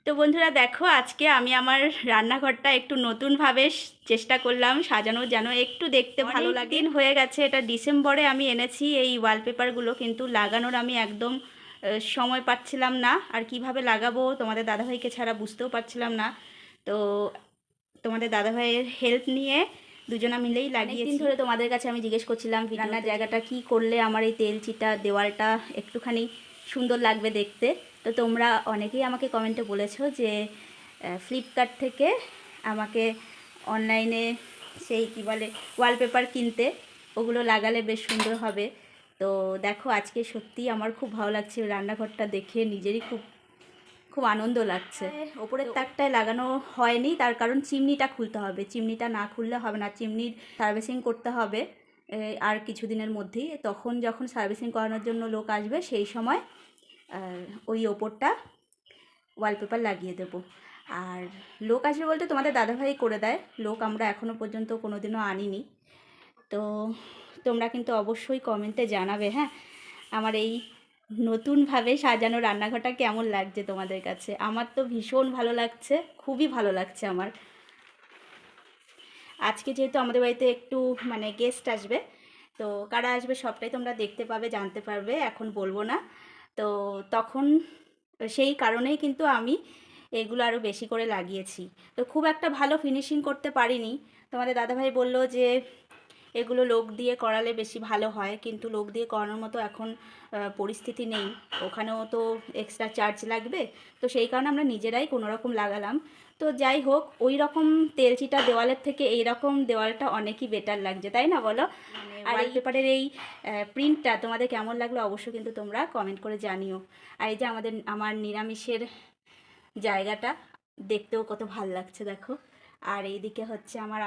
তো বন্ধুরা দেখো, আজকে আমি আমার রান্নাঘরটা একটু নতুনভাবে চেষ্টা করলাম সাজানোর, যেন একটু দেখতে ভালো লাগে। দিন হয়ে গেছে, এটা ডিসেম্বরে আমি এনেছি এই ওয়ালপেপারগুলো, কিন্তু লাগানোর আমি একদম সময় পাচ্ছিলাম না, আর কিভাবে লাগাবো তোমাদের দাদাভাইকে ছাড়া বুঝতেও পারছিলাম না। তো তোমাদের দাদাভাইয়ের হেল্প নিয়ে দুজনা মিলেই লাগিয়েছি। দিন ধরে তোমাদের কাছে আমি জিজ্ঞেস করছিলাম রান্নার জায়গাটা কি করলে আমার এই তেল চিটা দেওয়ালটা একটুখানি সুন্দর লাগবে দেখতে। তো তোমরা অনেকেই আমাকে কমেন্টে বলেছো যে ফ্লিপকার্ট থেকে আমাকে অনলাইনে সেই কী বলে ওয়ালপেপার কিনতে, ওগুলো লাগালে বেশ সুন্দর হবে। তো দেখো, আজকে সত্যিই আমার খুব ভালো লাগছে রান্নাঘরটা দেখে, নিজেরই খুব খুব আনন্দ লাগছে। ওপরের তাকটায় লাগানো হয়নি, তার কারণ চিমনিটা খুলতে হবে, চিমনিটা না খুললে হবে না। চিমনির সার্ভিসিং করতে হবে আর কিছুদিনের মধ্যেই। তখন যখন সার্ভিসিং করানোর জন্য লোক আসবে, সেই সময় ওই ওপরটা ওয়ালপেপার লাগিয়ে দেবো। আর লোক আসবে বলতে তোমাদের দাদাভাই করে দেয়, লোক আমরা এখনও পর্যন্ত কোনো দিনও আনিনি। তো তোমরা কিন্তু অবশ্যই কমেন্টে জানাবে, হ্যাঁ, আমার এই নতুনভাবে সাজানো রান্নাঘরটা কেমন লাগছে তোমাদের কাছে। আমার তো ভীষণ ভালো লাগছে, খুবই ভালো লাগছে আমার। আজকে যেহেতু আমাদের বাড়িতে একটু মানে গেস্ট আসবে, তো কারা আসবে সবটাই তোমরা দেখতে পাবে, জানতে পারবে, এখন বলবো না। তো তখন সেই কারণেই কিন্তু আমি এগুলো আরও বেশি করে লাগিয়েছি। তো খুব একটা ভালো ফিনিশিং করতে পারিনি। তোমাদের দাদাভাই বলল যে এগুলো লোক দিয়ে করালে বেশি ভালো হয়, কিন্তু লোক দিয়ে করানোর মতো এখন পরিস্থিতি নেই, ওখানেও তো এক্সট্রা চার্জ লাগবে। তো সেই কারণে আমরা নিজেরাই কোনো রকম লাগালাম। তো যাই হোক, ওই রকম তেলচিটা দেওয়ালের থেকে এই রকম দেওয়ালটা অনেকই বেটার লাগছে, তাই না বলো? আর এই পেপারের এই প্রিন্টটা তোমাদের কেমন লাগলো অবশ্যই কিন্তু তোমরা কমেন্ট করে জানিও। আর এই যে আমার নিরামিষের জায়গাটা দেখতেও কত ভাল লাগছে দেখো। আর এইদিকে হচ্ছে আমার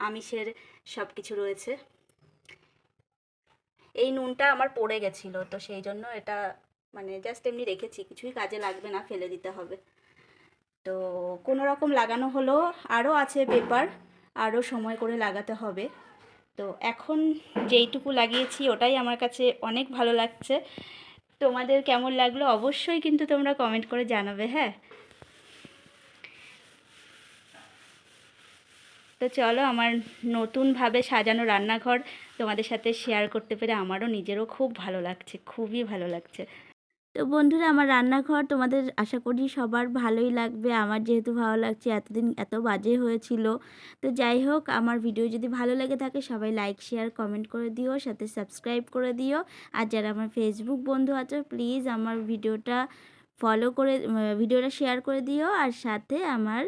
আমিষের সব কিছু রয়েছে। এই নুনটা আমার পড়ে গেছিলো, তো সেই জন্য এটা মানে জাস্ট এমনি রেখেছি, কিছুই কাজে লাগবে না, ফেলে দিতে হবে। তো কোনো রকম লাগানো হলো, আরও আছে পেপার, আরও সময় করে লাগাতে হবে। তো এখন যেইটুকু লাগিয়েছি ওটাই আমার কাছে অনেক ভালো লাগছে। তোমাদের কেমন লাগলো অবশ্যই কিন্তু তোমরা কমেন্ট করে জানাবে, হ্যাঁ। তো চলো, আমার নতুনভাবে সাজানো রান্নাঘর তোমাদের সাথে শেয়ার করতে পেরে আমারও নিজেরও খুব ভালো লাগছে, খুবই ভালো লাগছে। তো বন্ধুরা, আমার রান্নাঘর তোমাদের আশা করি সবার ভালোই লাগবে। আমার যেহেতু ভালো লাগছে, এতদিন এত বাজে হয়েছিল। তো যাই হোক, আমার ভিডিও যদি ভালো লেগে থাকে সবাই লাইক শেয়ার কমেন্ট করে দিও, সাথে সাবস্ক্রাইব করে দিও। আর যারা আমার ফেসবুক বন্ধু আছো প্লিজ আমার ভিডিওটা শেয়ার করে দিও, আর সাথে আমার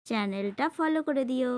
চ্যানেলটা ফলো করে দিও।